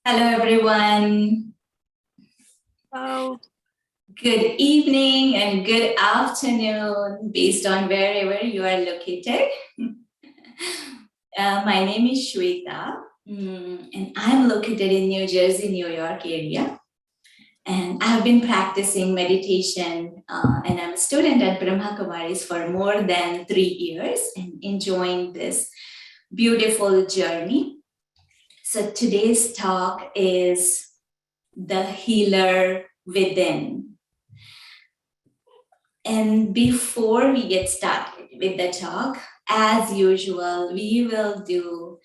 Hello, everyone. Hello. Good evening and good afternoon, based on wherever you are located. My name is Shweta, and I'm located in New Jersey, New York area. And I have been practicing meditation, and I'm a student at Brahma Kumaris for more than 3 years and enjoying this beautiful journey. So today's talk is the healer within. And before we get started with the talk, as usual, we will go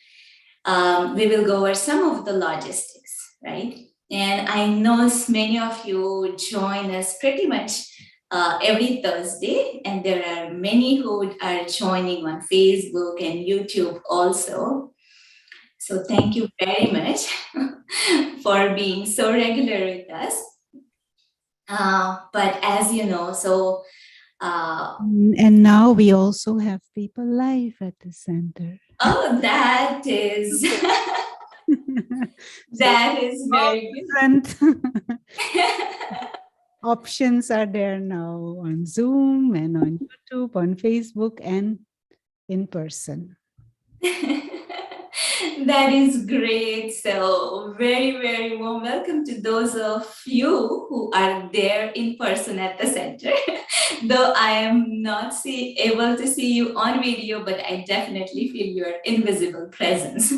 over some of the logistics, right? And I know many of you join us pretty much every Thursday, and there are many who are joining on Facebook and YouTube also. So thank you very much for being so regular with us. But as you know, and now we also have people live at the center. Oh, that is that is very different. Options are there now on Zoom and on YouTube, on Facebook, and in person. That is great. So very, very warm welcome to those of you who are there in person at the center. Though I am not able to see you on video, but I definitely feel your invisible presence.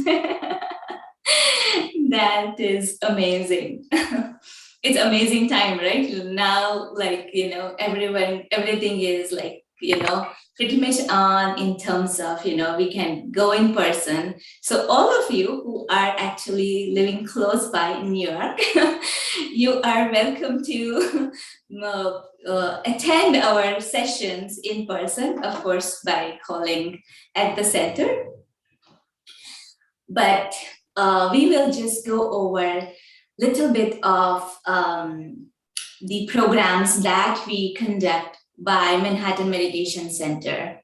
That is amazing. It's amazing time, right? Now, everything is pretty much on in terms of, we can go in person. So all of you who are actually living close by in New York, you are welcome to attend our sessions in person, of course, by calling at the center. But we will just go over a little bit of the programs that we conduct by Manhattan Meditation Center.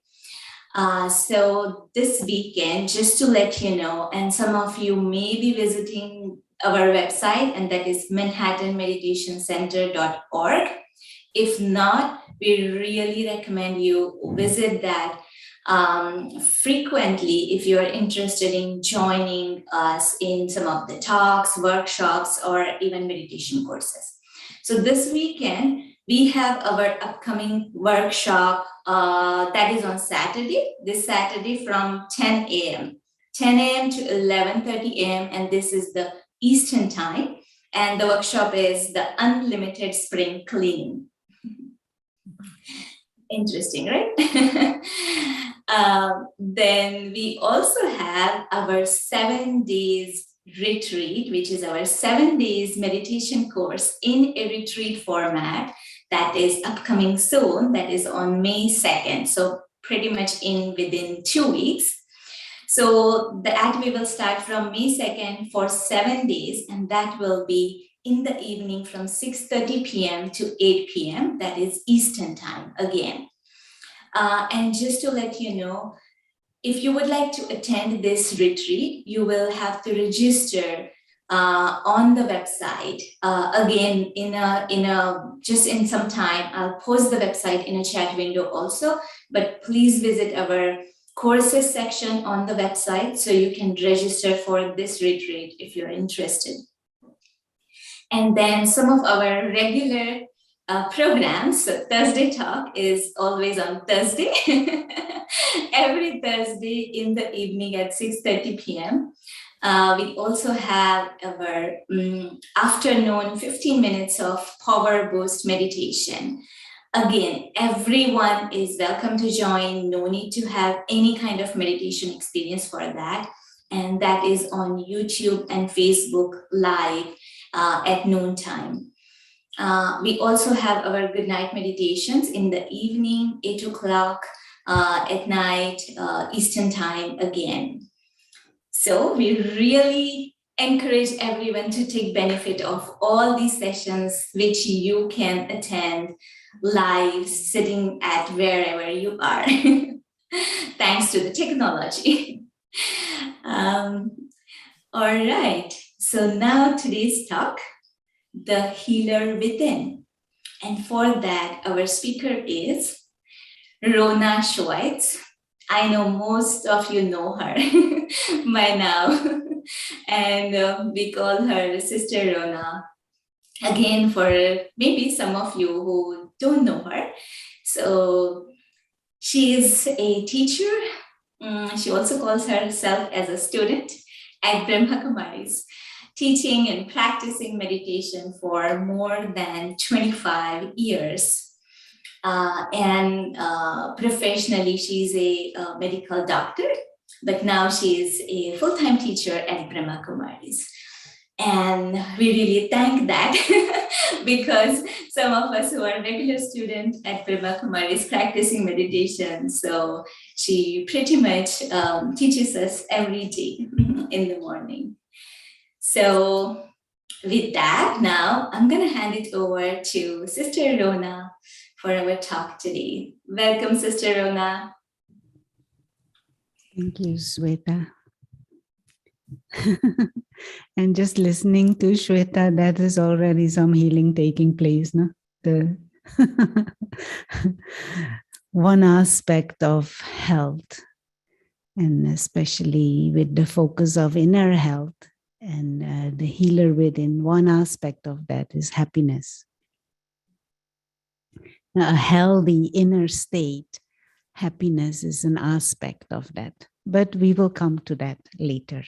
So this weekend, just to let you know, and some of you may be visiting our website, and that is manhattanmeditationcenter.org. If not, we really recommend you visit that frequently if you're interested in joining us in some of the talks, workshops, or even meditation courses. So this weekend, we have our upcoming workshop that is on Saturday, this Saturday from 10 a.m. to 11:30 a.m. And this is the Eastern time. And the workshop is the Unlimited Spring Cleaning. Interesting, right? Then we also have our 7 days retreat, which is our 7 days meditation course in a retreat format that is upcoming soon, that is on May 2nd. So pretty much within 2 weeks. So that we will start from May 2nd for 7 days, and that will be in the evening from 6:30 p.m. to 8 p.m. That is Eastern time again. And just to let you know, if you would like to attend this retreat, you will have to register on the website. Again, just in some time, I'll post the website in a chat window also, but please visit our courses section on the website so you can register for this retreat if you're interested. And then some of our regular programs. So Thursday Talk is always on Thursday, every Thursday in the evening at 6:30 p.m. We also have our afternoon 15 minutes of power boost meditation. Again, everyone is welcome to join. No need to have any kind of meditation experience for that. And that is on YouTube and Facebook Live at noontime. We also have our good night meditations in the evening, 8 o'clock at night, Eastern time again. So we really encourage everyone to take benefit of all these sessions, which you can attend live, sitting at wherever you are, thanks to the technology. Um, all right. So now today's talk, the healer within. And for that, our speaker is Rona Schweitz. I know most of you know her by now. And we call her Sister Rona. Again, for maybe some of you who don't know her. So she is a teacher. She also calls herself as a student at Brahma Kumaris, teaching and practicing meditation for more than 25 years. Professionally, she's a medical doctor, but now she's a full-time teacher at Brahma Kumaris. And we really thank that because some of us who are regular students at Brahma Kumaris practicing meditation, so she pretty much teaches us every day in the morning. So with that, now I'm going to hand it over to Sister Rona for our talk today. Welcome, Sister Rona. Thank you, Shweta. And just listening to Shweta, that is already some healing taking place, no? The one aspect of health, and especially with the focus of inner health and the healer within, one aspect of that is happiness. A healthy inner state, happiness is an aspect of that, but we will come to that later.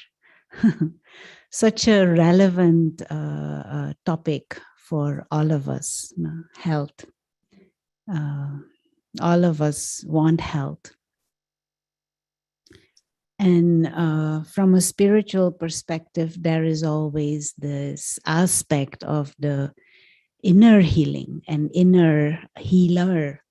Such a relevant topic for all of us, health. All of us want health. And from a spiritual perspective, there is always this aspect of the inner healing and inner healer.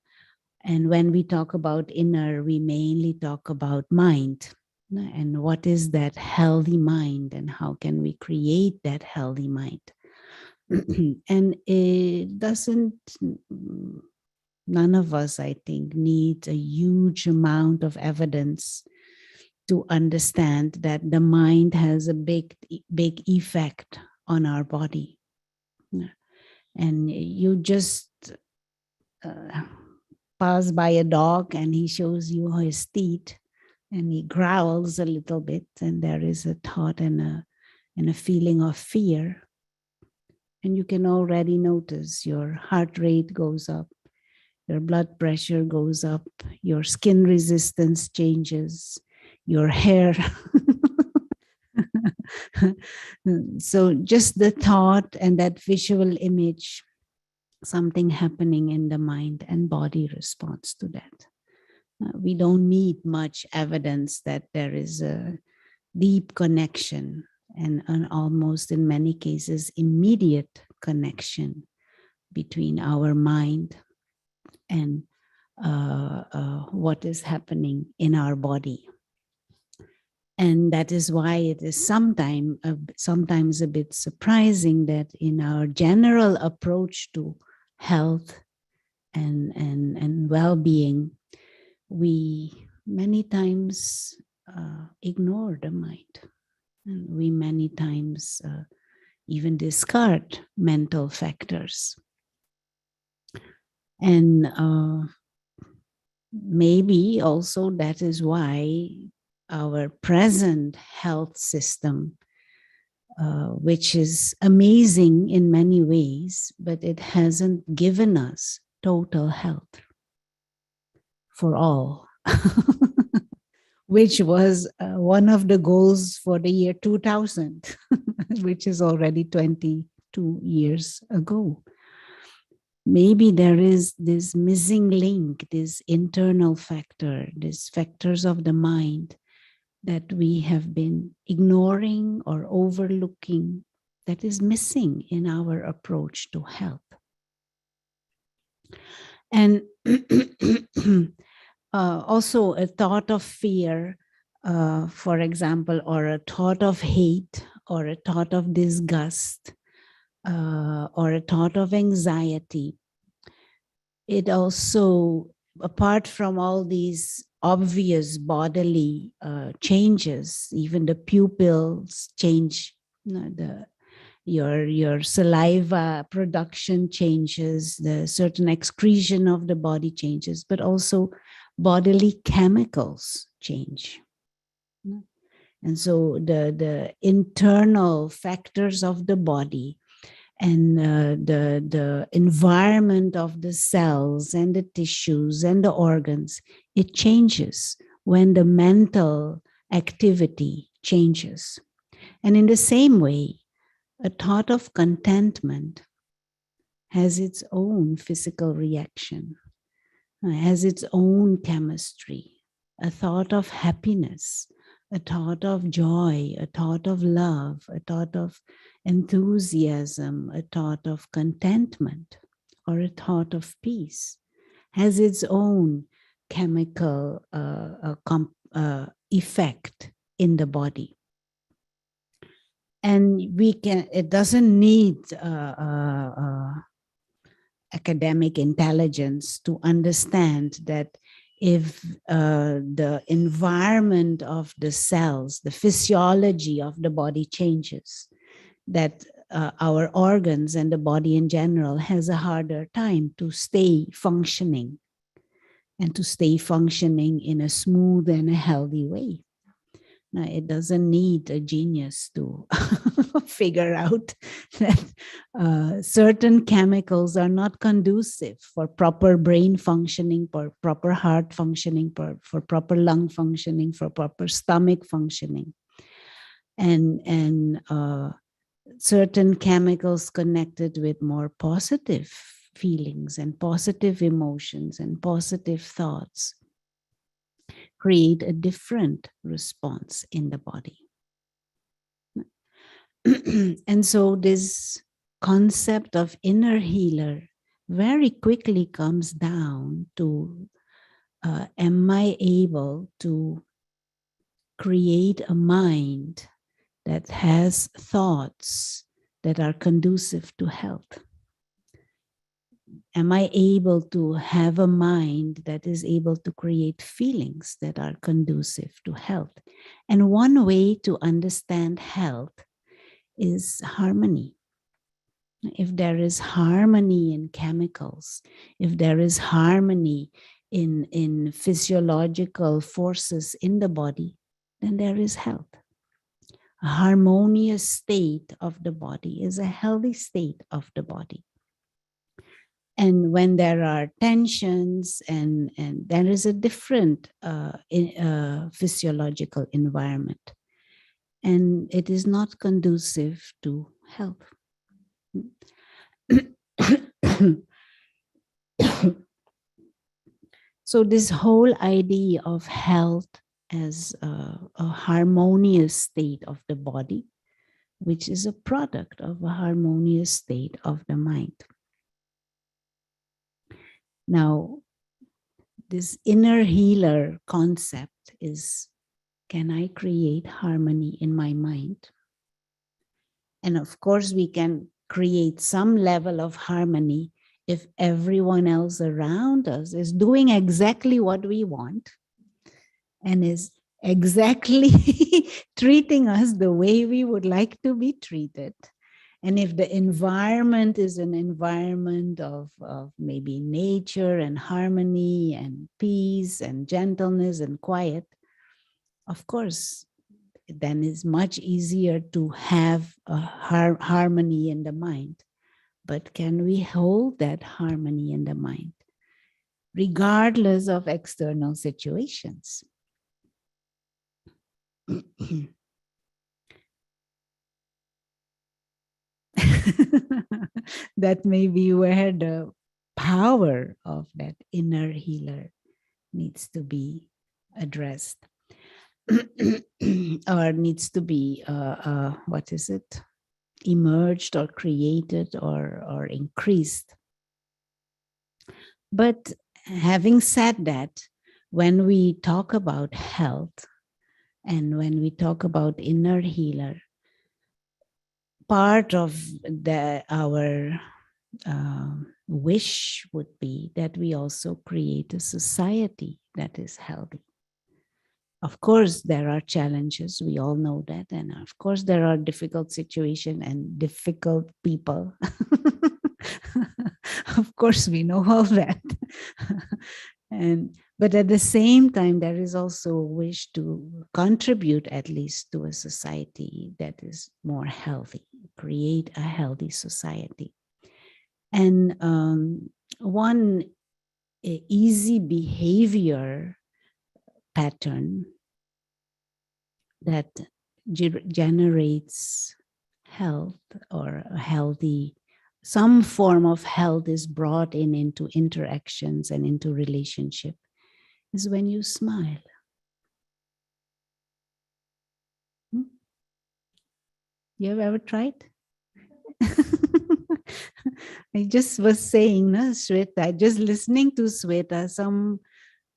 And when we talk about inner, we mainly talk about mind. And what is that healthy mind, and how can we create that healthy mind? And it doesn't, none of us, I think, needs a huge amount of evidence to understand that the mind has a big effect on our body. And you just pass by a dog and he shows you his teeth and he growls a little bit, and there is a thought and a feeling of fear. And you can already notice your heart rate goes up, your blood pressure goes up, your skin resistance changes, your hair. So just the thought and that visual image, something happening in the mind and body responds to that. We don't need much evidence that there is a deep connection and an almost, in many cases, immediate connection between our mind and what is happening in our body. And that is why it is sometimes a bit surprising that in our general approach to health and well-being, we many times ignore the mind. And we many times even discard mental factors. And maybe also that is why our present health system, which is amazing in many ways, but it hasn't given us total health for all, which was one of the goals for the year 2000, which is already 22 years ago. Maybe there is this missing link, this internal factor, these factors of the mind that we have been ignoring or overlooking, that is missing in our approach to health. And also a thought of fear, for example, or a thought of hate, or a thought of disgust, or a thought of anxiety. It also, apart from all these obvious bodily changes, even the pupils change, your saliva production changes, the certain excretion of the body changes, but also bodily chemicals change. And so the internal factors of the body and the environment of the cells and the tissues and the organs, it changes when the mental activity changes. And in the same way, a thought of contentment has its own physical reaction, has its own chemistry. A thought of happiness, a thought of joy, a thought of love, a thought of enthusiasm, a thought of contentment, or a thought of peace has its own chemical effect in the body. And it doesn't need academic intelligence to understand that if the environment of the cells, the physiology of the body changes, that our organs and the body in general has a harder time to stay functioning and to stay functioning in a smooth and a healthy way. Now, it doesn't need a genius to figure out that certain chemicals are not conducive for proper brain functioning, for proper heart functioning, for proper lung functioning, for proper stomach functioning. And certain chemicals connected with more positive feelings and positive emotions and positive thoughts create a different response in the body. And so this concept of inner healer very quickly comes down to, am I able to create a mind that has thoughts that are conducive to health? Am I able to have a mind that is able to create feelings that are conducive to health? And one way to understand health is harmony. If there is harmony in chemicals, if there is harmony in physiological forces in the body, then there is health. A harmonious state of the body is a healthy state of the body. And when there are tensions and there is a different physiological environment, and it is not conducive to health. So this whole idea of health as a harmonious state of the body, which is a product of a harmonious state of the mind. Now, this inner healer concept is, can I create harmony in my mind? And of course, we can create some level of harmony if everyone else around us is doing exactly what we want and is exactly treating us the way we would like to be treated. And if the environment is an environment of maybe nature and harmony and peace and gentleness and quiet, of course, then it's much easier to have a harmony in the mind. But can we hold that harmony in the mind, regardless of external situations? That may be where the power of that inner healer needs to be addressed. Or needs to be, emerged or created or increased. But having said that, when we talk about health and when we talk about inner healer, part of our wish would be that we also create a society that is healthy. Of course, there are challenges. We all know that. And of course, there are difficult situations and difficult people. Of course, we know all that. But at the same time, there is also a wish to contribute at least to a society that is more healthy, create a healthy society. And one easy behavior pattern that generates health or a healthy, some form of health is brought in into interactions and into relationship is when you smile. You have ever tried? I just was saying, no, Shweta, just listening to Shweta, some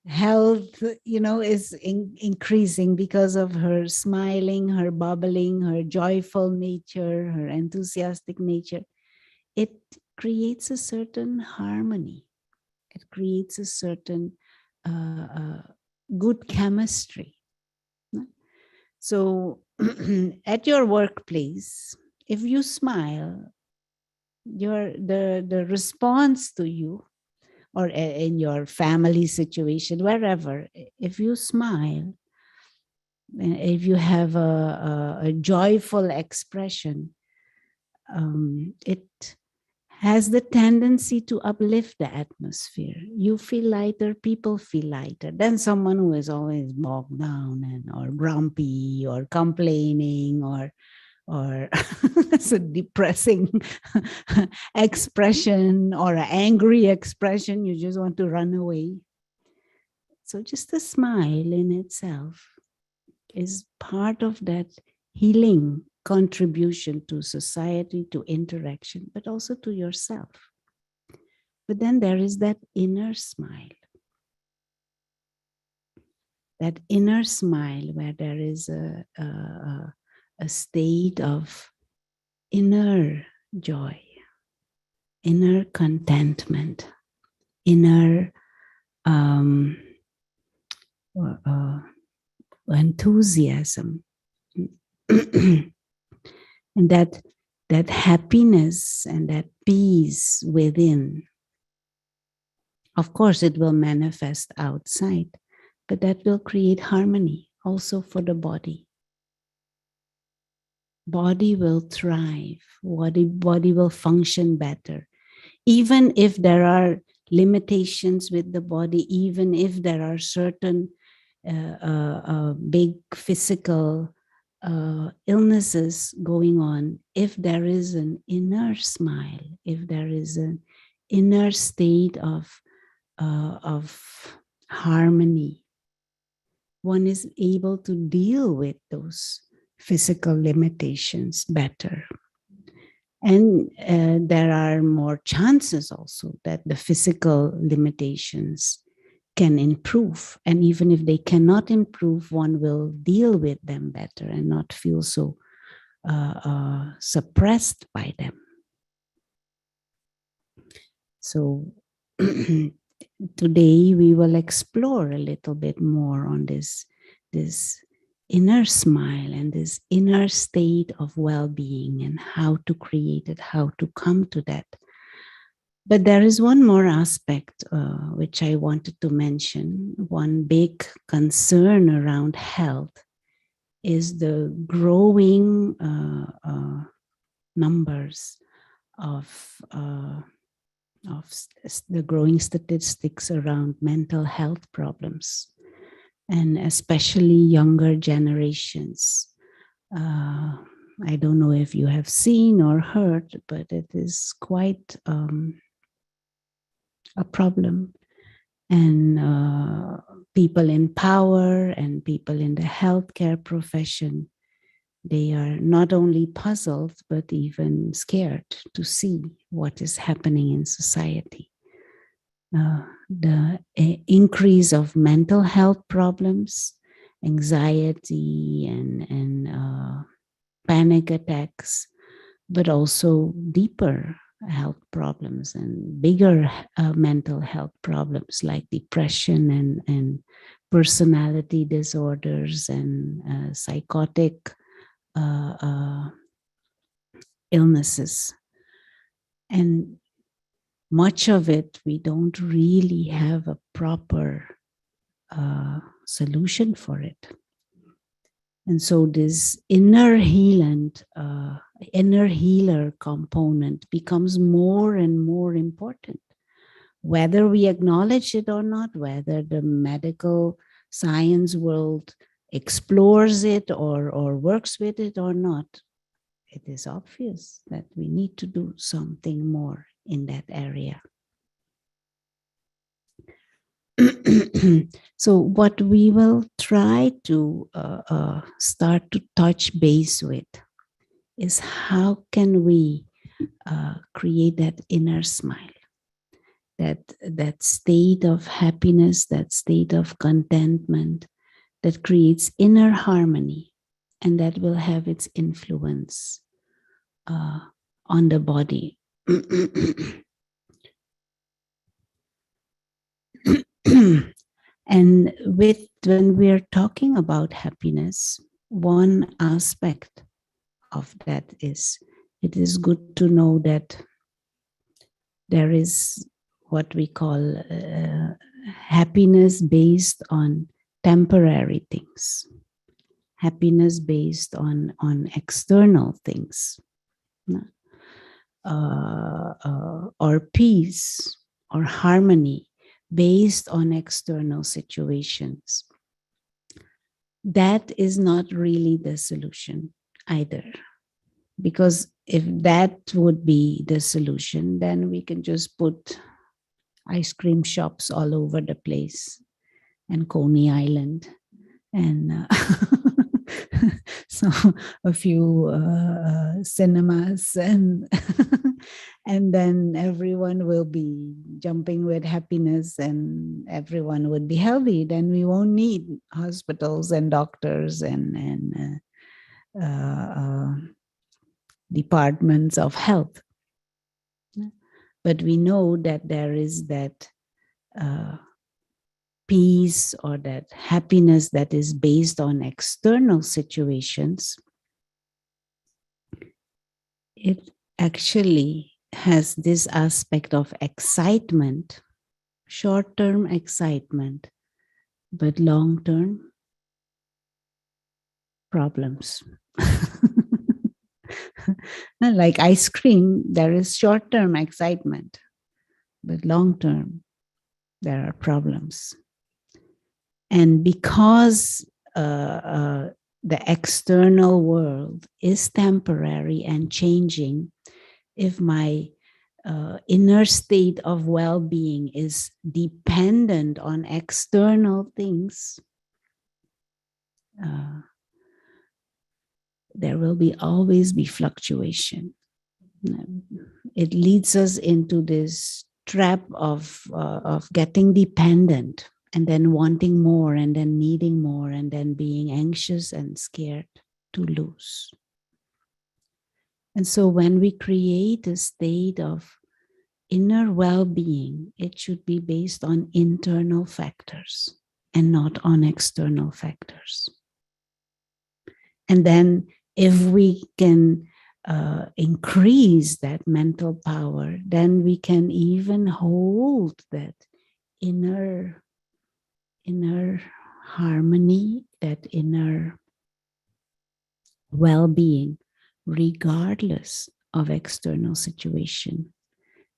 health, is increasing because of her smiling, her bubbling, her joyful nature, her enthusiastic nature. It creates a certain harmony. It creates a certain good chemistry. So at your workplace, if you smile, the response to you, or in your family situation, wherever, if you smile, if you have a joyful expression, it has the tendency to uplift the atmosphere. You feel lighter, people feel lighter than someone who is always bogged down or grumpy or complaining or it's a depressing expression or an angry expression. You just want to run away. So just a smile in itself is part of that healing contribution to society, to interaction, but also to yourself. But then there is that inner smile. That inner smile where there is a state of inner joy, inner contentment, inner enthusiasm. And that happiness and that peace within, of course, it will manifest outside, but that will create harmony also for the body. Body will thrive, body will function better. Even if there are limitations with the body, even if there are certain big physical illnesses going on, if there is an inner smile, if there is an inner state of harmony, one is able to deal with those physical limitations better. And there are more chances also that the physical limitations can improve. And even if they cannot improve, one will deal with them better and not feel so suppressed by them. So today we will explore a little bit more on this inner smile and this inner state of well-being and how to create it, how to come to that. But there is one more aspect which I wanted to mention. One big concern around health is the growing numbers of the growing statistics around mental health problems, and especially younger generations. I don't know if you have seen or heard, but it is quite a problem. And people in power and people in the healthcare profession, they are not only puzzled, but even scared to see what is happening in society. The increase of mental health problems, anxiety and panic attacks, but also deeper health problems and bigger mental health problems like depression and personality disorders and psychotic illnesses. And much of it, we don't really have a proper solution for it. And so this inner healer component becomes more and more important, whether we acknowledge it or not, whether the medical science world explores it or works with it or not. It is obvious that we need to do something more in that area. So what we will try to start to touch base with is how can we create that inner smile, that state of happiness, that state of contentment that creates inner harmony, and that will have its influence on the body. And when we're talking about happiness, one aspect of that is it is good to know that there is what we call happiness based on temporary things, happiness based on external things, or peace or harmony based on external situations. That is not really the solution either. Because if that would be the solution, then we can just put ice cream shops all over the place and Coney Island and so a few cinemas and and then everyone will be jumping with happiness and everyone would be healthy. Then we won't need hospitals and doctors and departments of health. But we know that there is that peace or that happiness that is based on external situations. It actually has this aspect of excitement, short-term excitement, but long-term problems. Like ice cream, there is short-term excitement, but long-term, there are problems. And because the external world is temporary and changing, if my inner state of well-being is dependent on external things, there will always be fluctuation. It leads us into this trap of getting dependent and then wanting more and then needing more and then being anxious and scared to lose. And so when we create a state of inner well-being, it should be based on internal factors and not on external factors. And then if we can increase that mental power, then we can even hold that inner harmony, that inner well-being, regardless of external situation.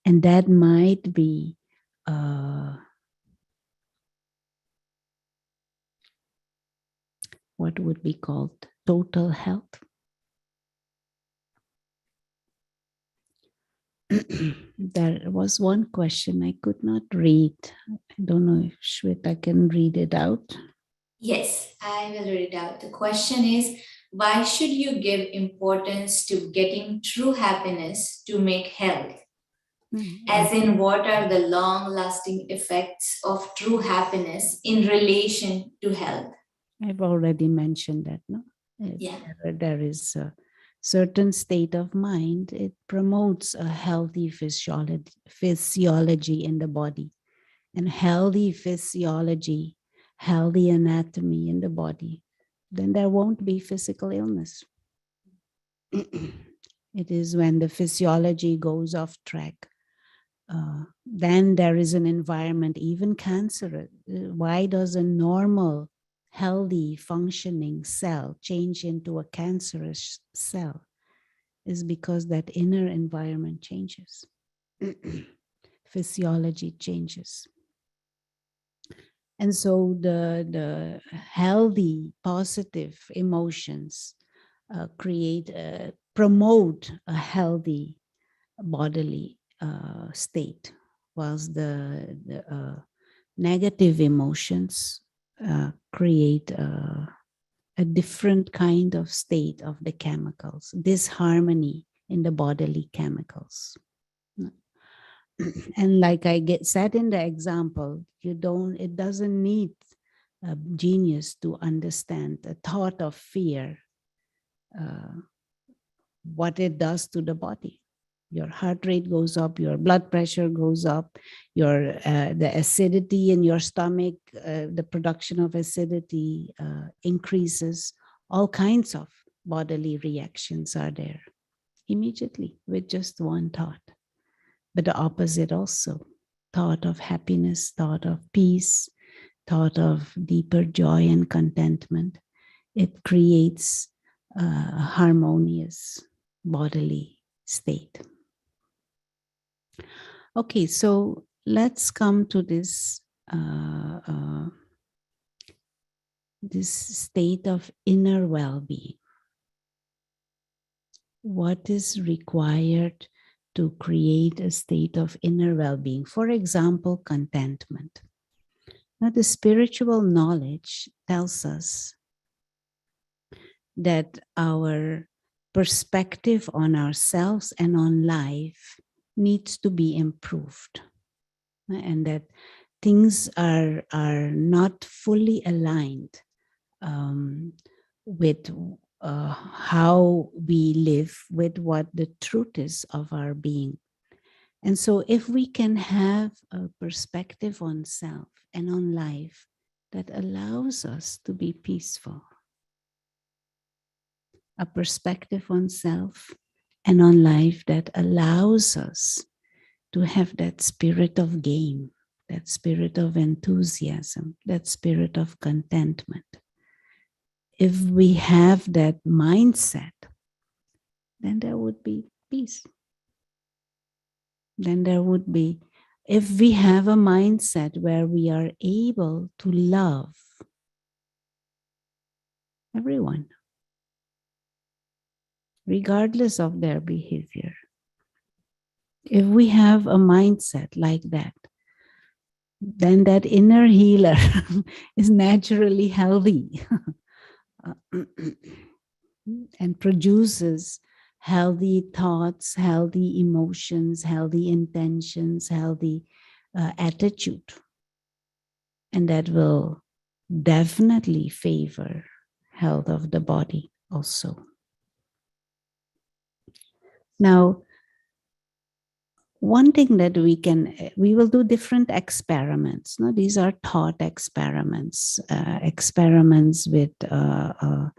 And that might be what would be called total health. There was one question I could not read. I don't know if Shweta can read it out. Yes, I will read out. The question is, why should you give importance to getting true happiness to make health? As in, what are the long-lasting effects of true happiness in relation to health? I've already mentioned that, no? Yeah. There is a certain state of mind. It promotes a healthy physiology in the body. And healthy physiology healthy anatomy in the body, then there won't be physical illness. It is when the physiology goes off track, then there is an environment, even cancer. Why does a normal, healthy, functioning cell change into a cancerous cell? Is because that inner environment changes. Physiology changes. And so the healthy, positive emotions promote a healthy bodily state, whilst the negative emotions create a different kind of state of the chemicals, disharmony in the bodily chemicals. And like I said in the example, it doesn't need a genius to understand the thought of fear, what it does to the body. Your heart rate goes up, your blood pressure goes up, the acidity in your stomach, the production of acidity increases. All kinds of bodily reactions are there immediately with just one thought. But the opposite also, thought of happiness, thought of peace, thought of deeper joy and contentment. It creates a harmonious bodily state. Okay, so let's come to this state of inner well-being. What is required to create a state of inner well-being? For example, contentment. Now, the spiritual knowledge tells us that our perspective on ourselves and on life needs to be improved, and that things are not fully aligned with how we live, with what the truth is of our being. And so if we can have a perspective on self and on life that allows us to be peaceful, a perspective on self and on life that allows us to have that spirit of game, that spirit of enthusiasm, that spirit of contentment. If we have that mindset, then there would be peace. Then there would be, if we have a mindset where we are able to love everyone, regardless of their behavior, if we have a mindset like that, then that inner healer is naturally healthy and produces healthy thoughts, healthy emotions, healthy intentions, healthy attitude. And that will definitely favor health of the body also. Now, one thing that we will do different experiments. No, these are thought experiments, experiments with a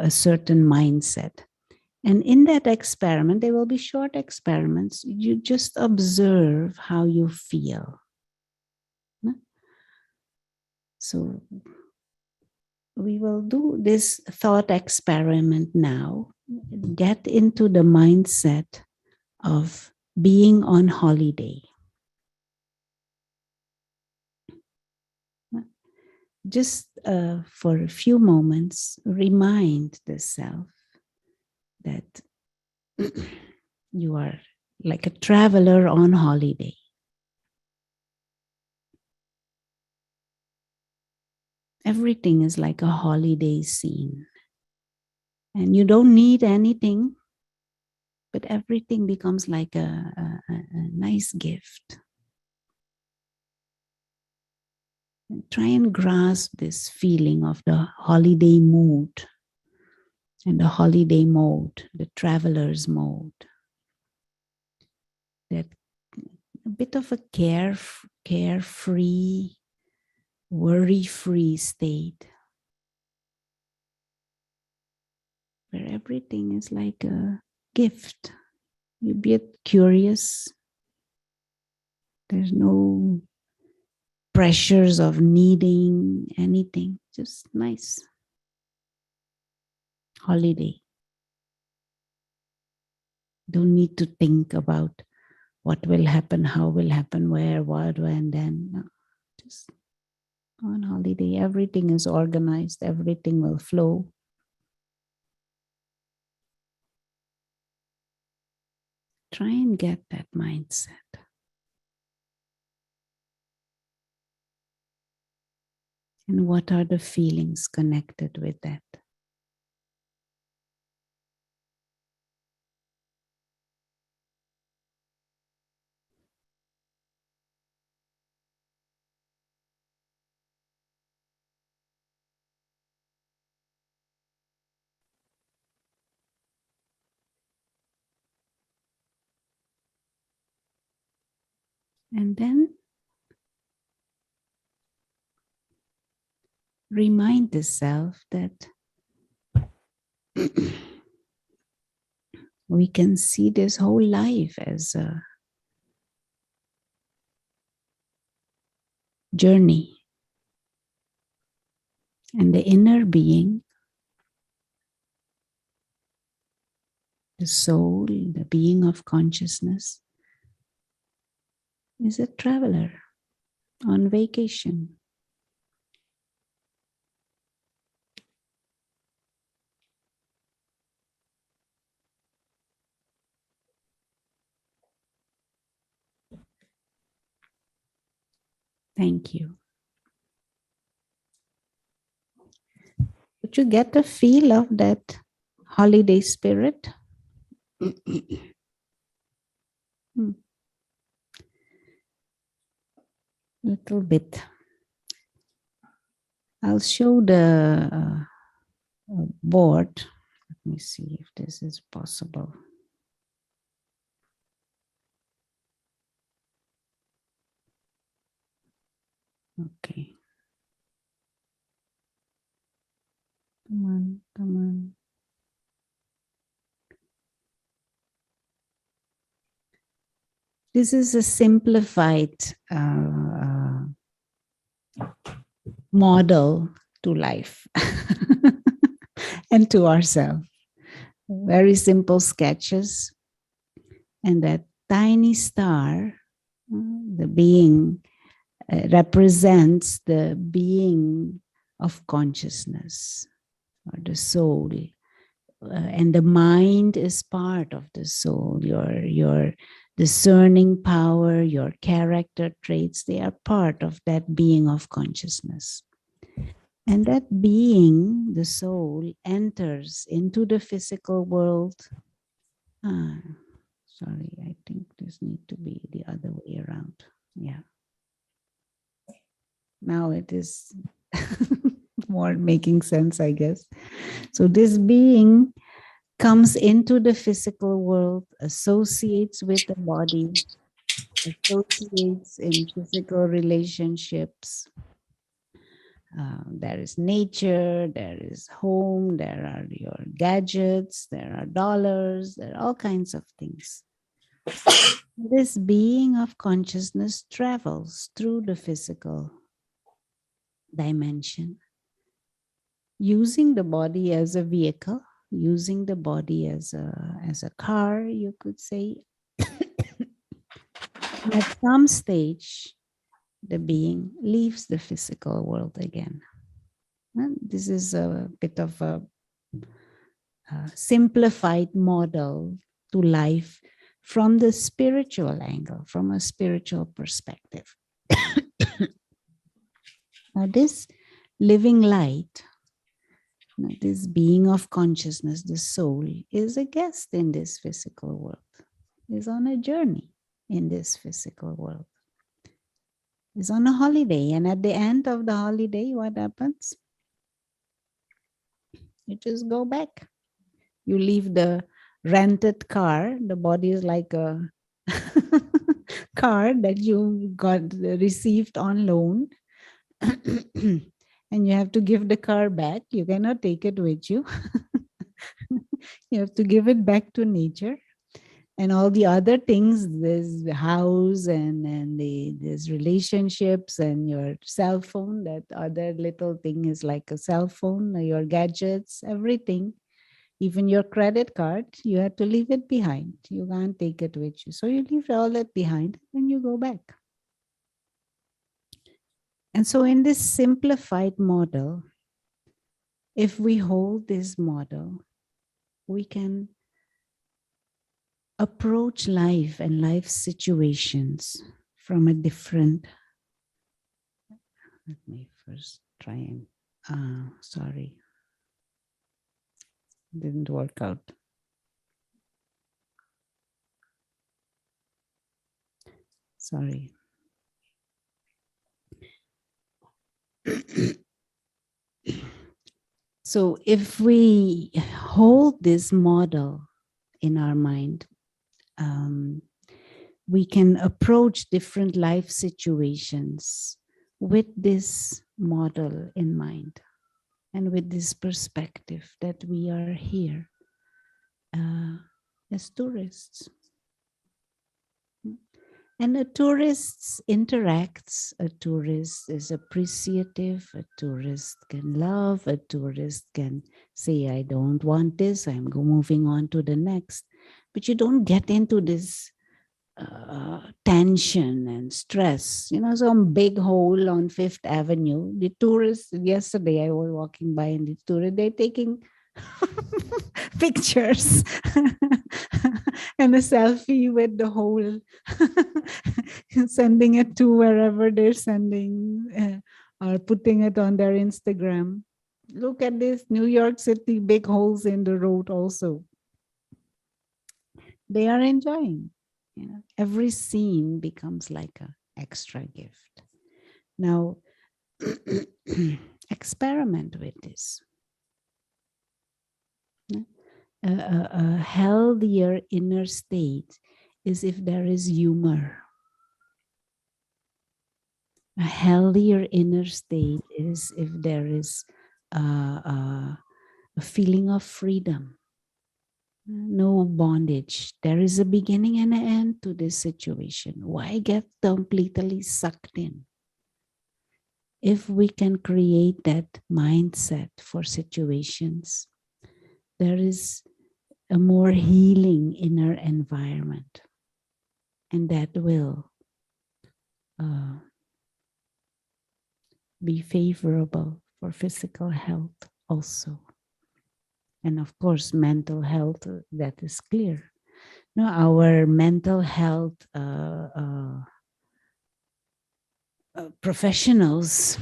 certain mindset. And in that experiment, they will be short experiments. You just observe how you feel. No? So we will do this thought experiment now. Get into the mindset of being on holiday. Just for a few moments, remind the self that you are like a traveler on holiday. Everything is like a holiday scene. And you don't need anything, but everything becomes like a nice gift. And try and grasp this feeling of the holiday mood and the holiday mode, the traveler's mode. That a bit of a carefree, worry-free state where everything is like a gift. You get curious. There's no pressures of needing anything. Just nice holiday. Don't need to think about what will happen, how will happen, where, what, when, then. No. Just on holiday, everything is organized, everything will flow. Try and get that mindset. And what are the feelings connected with that? And then remind the self that we can see this whole life as a journey. And the inner being, the soul, the being of consciousness, is a traveler on vacation. Thank you. Did you get a feel of that holiday spirit? Little bit. I'll show the board. Let me see if this is possible. Okay. Come on, come on. This is a simplified model to life and to ourselves. Very simple sketches. And that tiny star, the being, represents the being of consciousness or the soul. And the mind is part of the soul. Your discerning power, your character traits, they are part of that being of consciousness. And that being, the soul, enters into the physical world. Sorry, I think this needs to be the other way around. Yeah. Now it is more making sense, I guess. So this being comes into the physical world, associates with the body, associates in physical relationships. There is nature, there is home, there are your gadgets, there are dollars, there are all kinds of things. This being of consciousness travels through the physical dimension, using the body as a vehicle, using the body as a car, you could say. At some stage, the being leaves the physical world again. And this is a bit of a simplified model to life from the spiritual angle, from a spiritual perspective. Now, this living light, this being of consciousness, the soul, is a guest in this physical world, is on a journey in this physical world, is on a holiday. And at the end of the holiday, what happens? You just go back. You leave the rented car. The body is like a car that you got received on loan. And you have to give the car back. You cannot take it with you. You have to give it back to nature. And all the other things, there's the house and there's relationships and your cell phone. That other little thing is like a cell phone, your gadgets, everything. Even your credit card, you have to leave it behind. You can't take it with you. So you leave all that behind and you go back. And so in this simplified model, if we hold this model, we can approach life and life situations from a different. Let me first try and, sorry, didn't work out. Sorry. So if we hold this model in our mind, we can approach different life situations with this model in mind and with this perspective that we are here as tourists. And a tourist interacts, a tourist is appreciative, a tourist can love, a tourist can say, I don't want this, I'm moving on to the next. But you don't get into this tension and stress. You know, some big hole on Fifth Avenue. The tourists, yesterday I was walking by and the tourists, they're taking pictures and a selfie with the hole, sending it to wherever they're sending or putting it on their Instagram. Look at this, New York City, big holes in the road also. They are enjoying. You know, every scene becomes like an extra gift. Now, experiment with this. A healthier inner state is if there is humor. A healthier inner state is if there is a feeling of freedom. No bondage. There is a beginning and an end to this situation. Why get completely sucked in? If we can create that mindset for situations, there is a more healing inner environment. And that will be favorable for physical health also. And of course, mental health, that is clear. Now, our mental health professionals,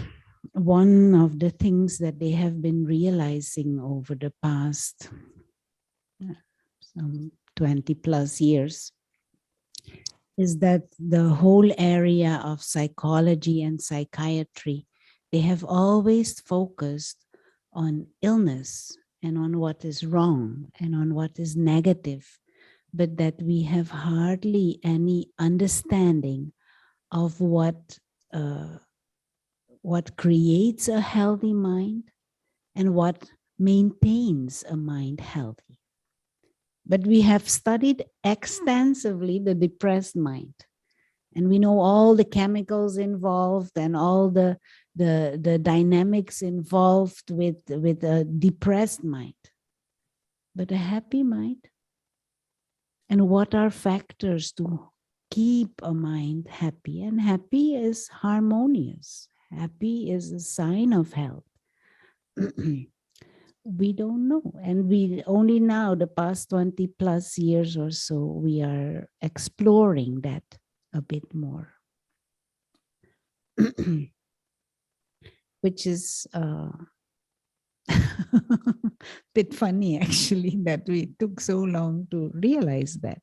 one of the things that they have been realizing over the past some 20 plus years is that the whole area of psychology and psychiatry, they have always focused on illness and on what is wrong and on what is negative, but that we have hardly any understanding of what creates a healthy mind and what maintains a mind healthy. But we have studied extensively the depressed mind, and we know all the chemicals involved and all the dynamics involved with a depressed mind. But a happy mind, and what are factors to keep a mind happy? And happy is harmonious. Happy is a sign of health. We don't know. And we only now, the past 20 plus years or so, we are exploring that a bit more. Which is a bit funny, actually, that we took so long to realize that.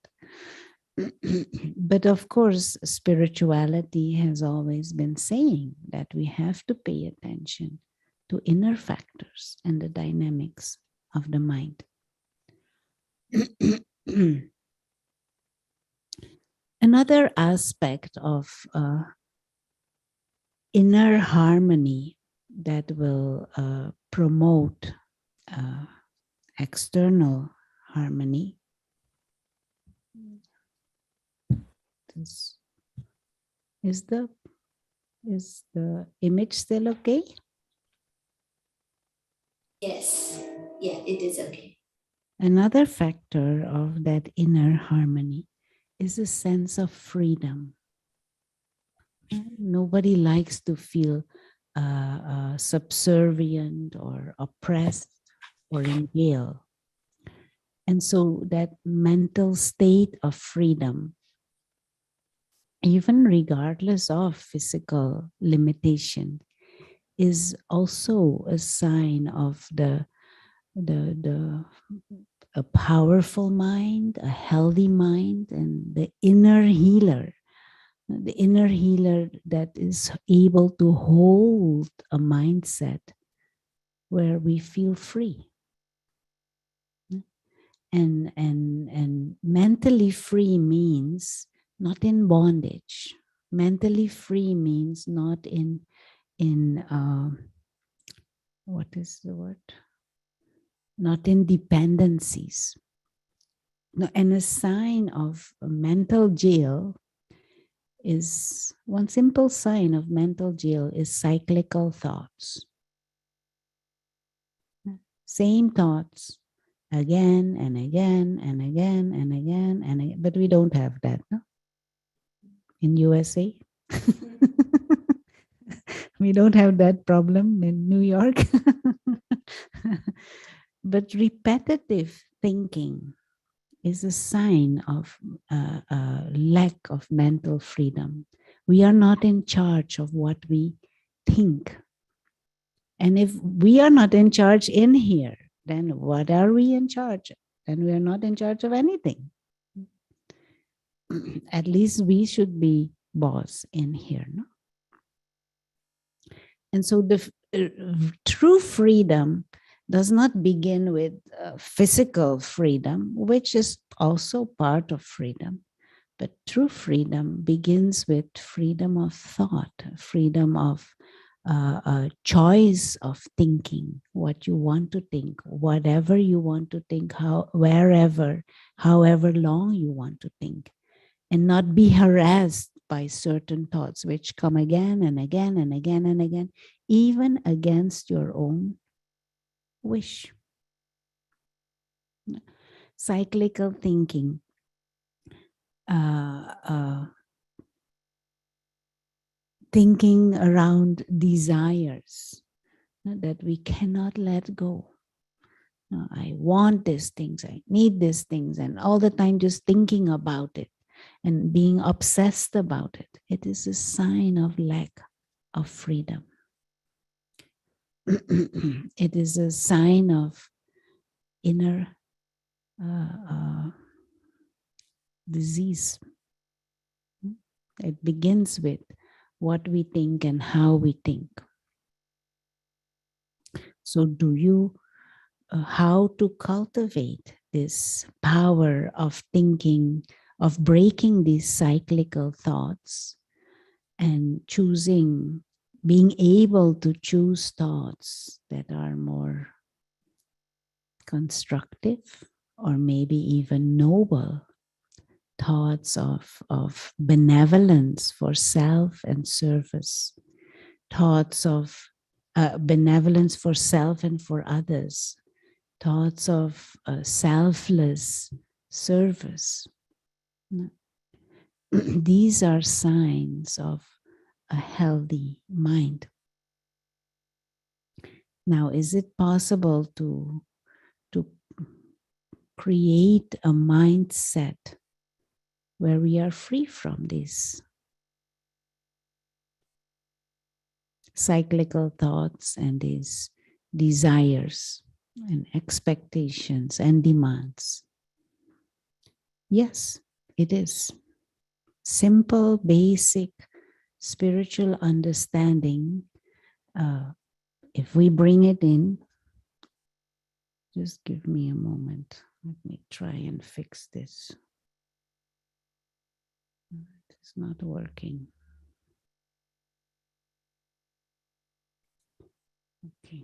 But of course, spirituality has always been saying that we have to pay attention to inner factors and the dynamics of the mind. Another aspect of inner harmony that will promote external harmony. This is the image still okay? Yes. Yeah, it is okay. Another factor of that inner harmony is a sense of freedom. Nobody likes to feel subservient or oppressed or in jail. And so that mental state of freedom, even regardless of physical limitation, is also a sign of the a powerful mind, a healthy mind, and the inner healer. The inner healer that is able to hold a mindset where we feel free. And mentally free means not in bondage. Mentally free means not in what is the word? Not in dependencies. No, and a sign of a mental jail is one simple sign of mental jail is cyclical thoughts. Same thoughts again and again and again and again and again, but we don't have that, no? In USA. We don't have that problem in New York. But repetitive thinking is a sign of lack of mental freedom. We are not in charge of what we think. And if we are not in charge in here, then what are we in charge of? Then we are not in charge of anything. At least we should be boss in here, no? And so the true freedom does not begin with physical freedom, which is also part of freedom. But true freedom begins with freedom of thought, freedom of choice of thinking, what you want to think, whatever you want to think, wherever, however long you want to think, and not be harassed by certain thoughts which come again and again and again and again, even against your own wish. Cyclical thinking. Thinking around desires that we cannot let go. I want these things, I need these things, and all the time just thinking about it and being obsessed about it. It is a sign of lack of freedom. It is a sign of inner disease. It begins with what we think and how we think. So do you, how to cultivate this power of thinking, of breaking these cyclical thoughts and choosing, being able to choose thoughts that are more constructive or maybe even noble, thoughts of benevolence for self and service, thoughts of benevolence for self and for others, thoughts of selfless service. These are signs of a healthy mind. Now, is it possible to create a mindset where we are free from these cyclical thoughts and these desires and expectations and demands? Yes, it is. Simple, basic spiritual understanding, if we bring it in, just give me a moment. Let me try and fix this. It's not working. Okay.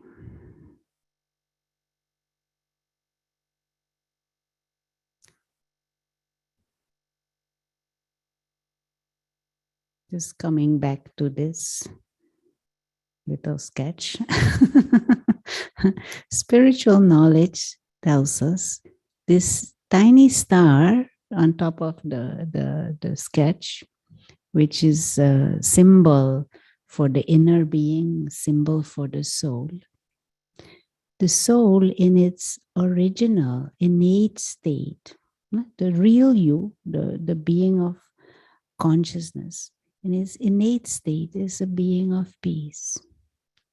Just coming back to this little sketch. Spiritual knowledge tells us this tiny star on top of the sketch, which is a symbol for the inner being, symbol for the soul. The soul in its original, innate state, the real you, the being of consciousness, in its innate state is a being of peace.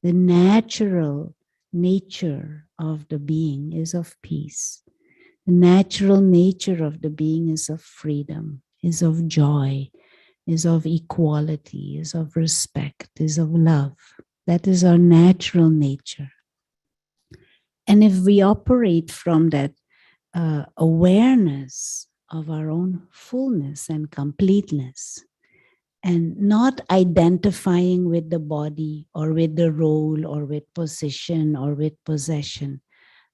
The natural nature of the being is of peace. The natural nature of the being is of freedom, is of joy, is of equality, is of respect, is of love. That is our natural nature. And if we operate from that awareness of our own fullness and completeness, and not identifying with the body or with the role or with position or with possession,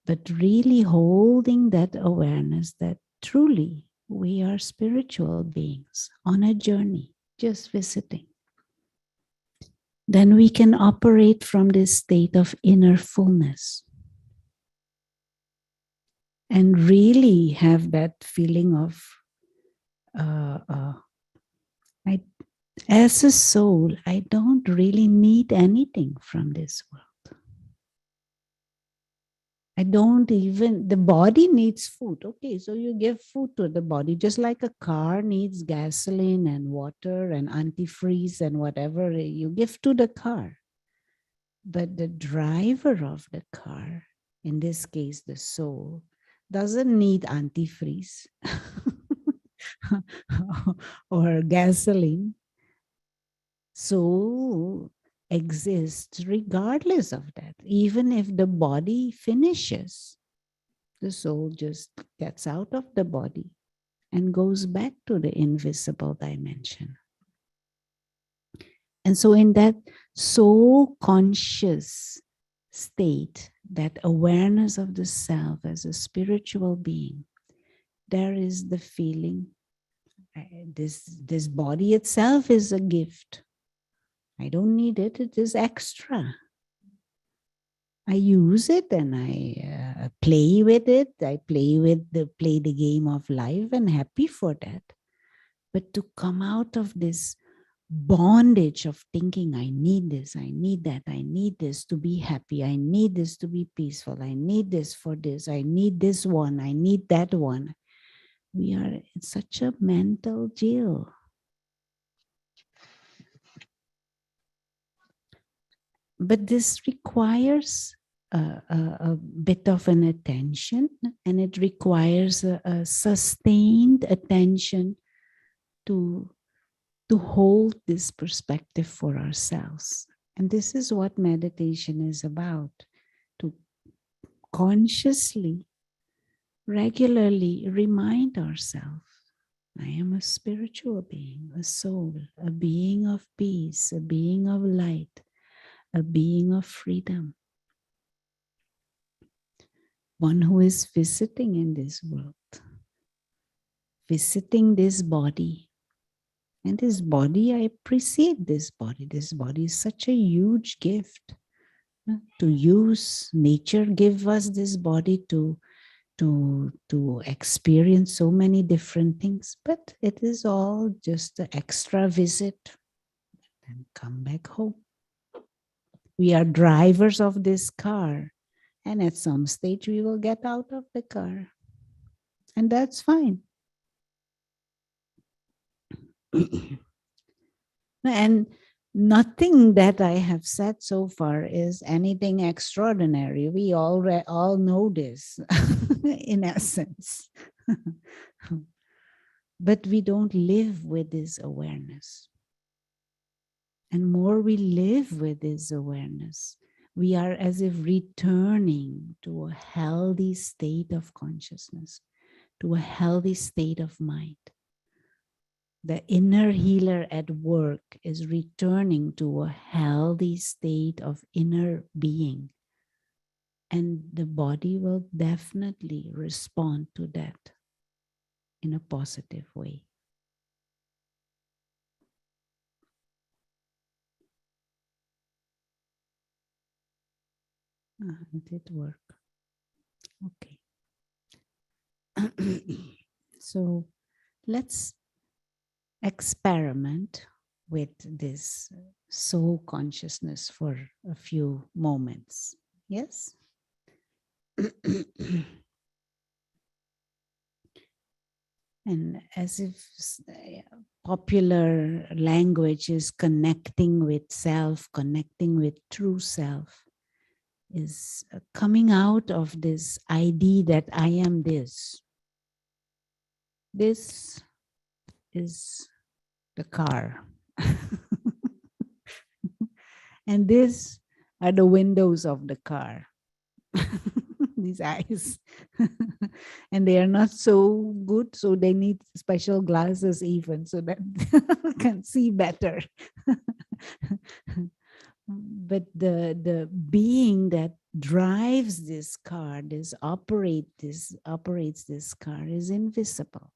but really holding that awareness that truly we are spiritual beings on a journey, just visiting, then we can operate from this state of inner fullness and really have that feeling of as a soul, I don't really need anything from this world. I don't even, the body needs food. Okay, so you give food to the body, just like a car needs gasoline and water and antifreeze and whatever you give to the car. But the driver of the car, in this case, the soul, doesn't need antifreeze or gasoline. Soul exists regardless of that. Even if the body finishes, the soul just gets out of the body and goes back to the invisible dimension. And so in that soul conscious state, that awareness of the self as a spiritual being, there is the feeling, this body itself is a gift. I don't need it, it is extra. I use it and I play with it. I play the game of life and happy for that. But to come out of this bondage of thinking, I need this, I need that, I need this to be happy, I need this to be peaceful, I need this for this, I need this one, I need that one. We are in such a mental jail. But this requires a bit of an attention, and it requires a sustained attention to hold this perspective for ourselves. And this is what meditation is about, to consciously, regularly remind ourselves, I am a spiritual being, a soul, a being of peace, a being of light, a being of freedom. One who is visiting in this world, visiting this body. And this body, I appreciate this body. This body is such a huge gift to use. Nature gave us this body to experience so many different things, but it is all just an extra visit and come back home. We are drivers of this car, and at some stage we will get out of the car, and that's fine. And nothing that I have said so far is anything extraordinary. We all know this in essence. But we don't live with this awareness. And more we live with this awareness, we are as if returning to a healthy state of consciousness, to a healthy state of mind. the inner healer at work is returning to a healthy state of inner being. And the body will definitely respond to that in a positive way. Did it work? Okay. So let's experiment with this soul consciousness for a few moments. Yes? And as if popular language is connecting with self, connecting with true self, is coming out of this idea that I am this. This is the car. And these are the windows of the car. These eyes. And they are not so good, so they need special glasses even so that can see better. But the being that drives this car, operates this car is invisible.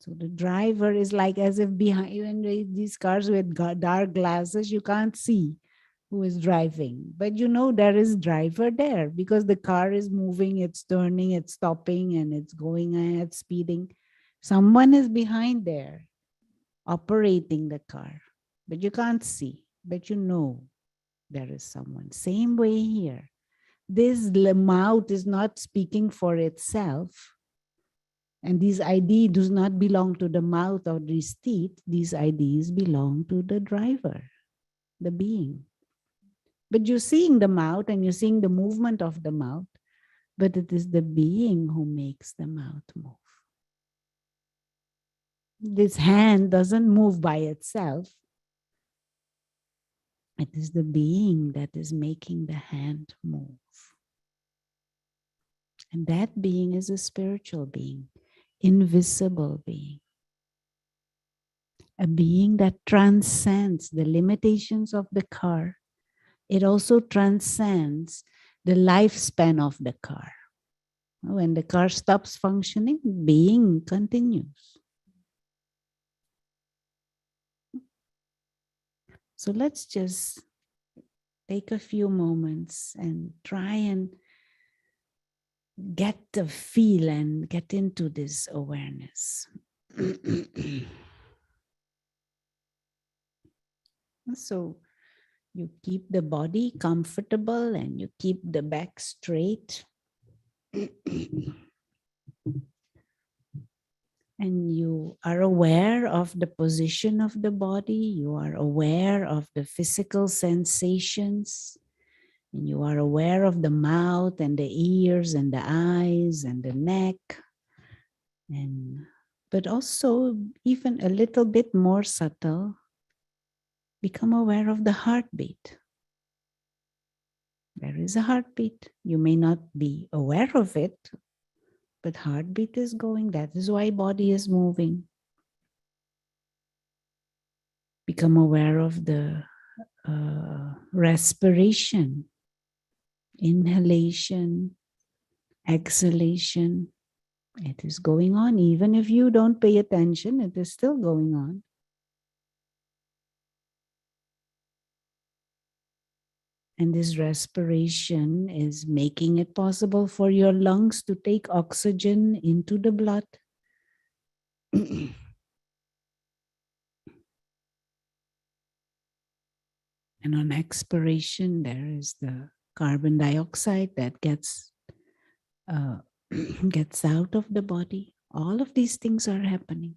So the driver is like as if behind you, and these cars with dark glasses, you can't see who is driving, but you know there is driver there because the car is moving, it's turning, it's stopping, and it's going ahead, speeding. Someone is behind there operating the car, but you can't see, but you know there is someone. Same way here. This mouth is not speaking for itself. And these ideas does not belong to the mouth or these teeth. These ideas belong to the driver, the being. But you're seeing the mouth and you're seeing the movement of the mouth, but it is the being who makes the mouth move. This hand doesn't move by itself. It is the being that is making the hand move. And that being is a spiritual being, invisible being. A being that transcends the limitations of the car. It also transcends the lifespan of the car. When the car stops functioning, being continues. So let's just take a few moments and try and get the feel and get into this awareness. So you keep the body comfortable and you keep the back straight. And you are aware of the position of the body. You are aware of the physical sensations. And you are aware of the mouth and the ears and the eyes and the neck. But also, even a little bit more subtle, become aware of the heartbeat. There is a heartbeat. You may not be aware of it, but heartbeat is going. That is why body is moving. Become aware of the respiration, inhalation, exhalation. It is going on. Even if you don't pay attention, it is still going on. And this respiration is making it possible for your lungs to take oxygen into the blood. And on expiration, there is the carbon dioxide that gets out of the body. All of these things are happening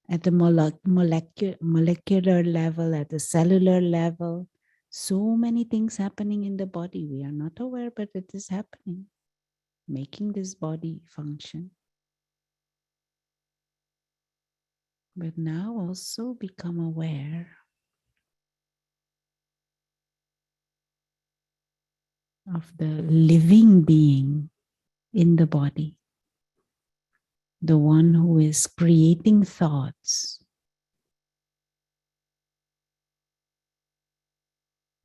at the molecular level, at the cellular level. So many things happening in the body. We are not aware, but it is happening, making this body function. But now also become aware of the living being in the body. the one who is creating thoughts,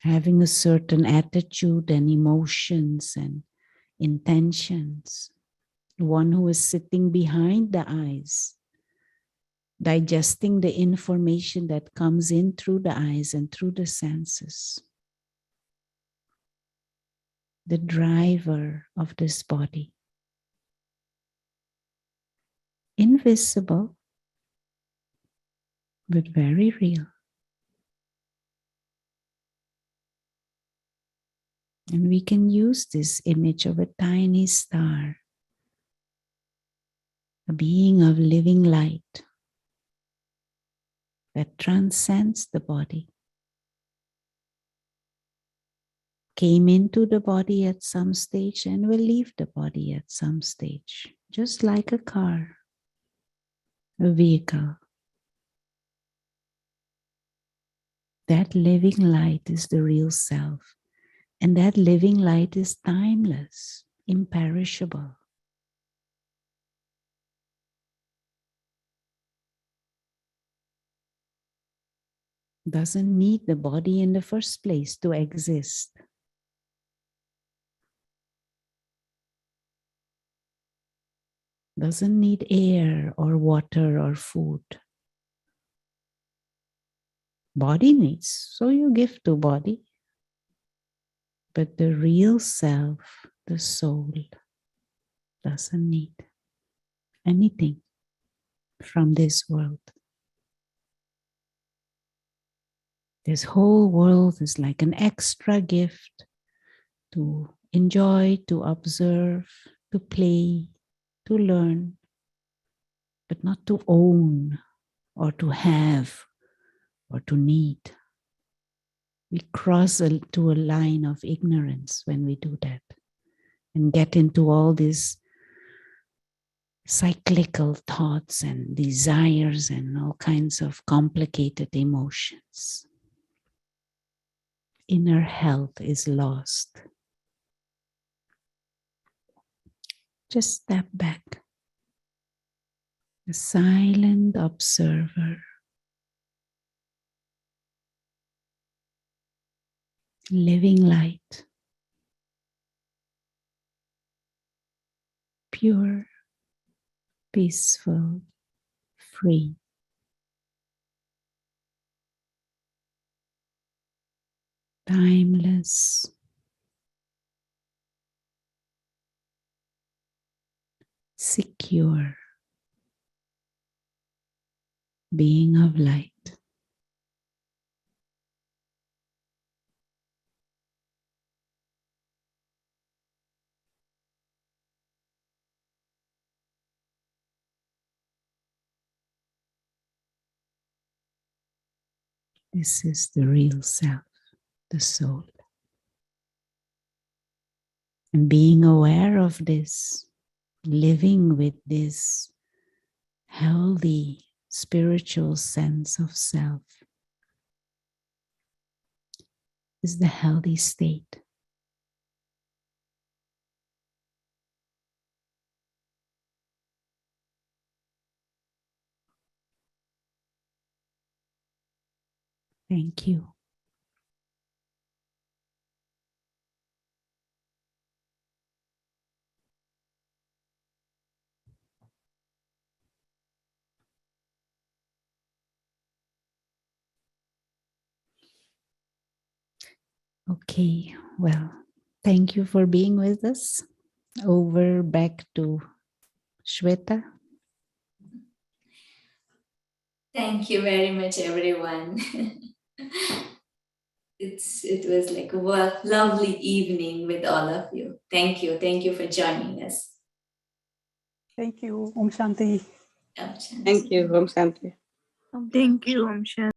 having a certain attitude and emotions and intentions, the one who is sitting behind the eyes, digesting the information that comes in through the eyes and through the senses, the driver of this body, invisible but very real. And we can use this image of a tiny star, a being of living light that transcends the body, came into the body at some stage and will leave the body at some stage, just like a car, a vehicle. That living light is the real self, and that living light is timeless, imperishable. Doesn't need the body in the first place to exist. Doesn't need air or water or food. Body needs, so you give to body. But the real self, the soul, doesn't need anything from this world. This whole world is like an extra gift to enjoy, to observe, to play, to learn, but not to own or to have or to need. We cross to a line of ignorance when we do that and get into all these cyclical thoughts and desires and all kinds of complicated emotions. Inner health is lost. Just step back. A silent observer, living light, pure, peaceful, free. Timeless, secure, being of light. This is the real self, the soul. And being aware of this, living with this healthy spiritual sense of self is the healthy state. Thank you. Okay, well, thank you for being with us. Over back to Shweta. Thank you very much, everyone. It was like a lovely evening with all of you. Thank you. Thank you for joining us. Thank you. Om Shanti. Om Shanti. Thank you. Om Shanti. Thank you, Om Shanti.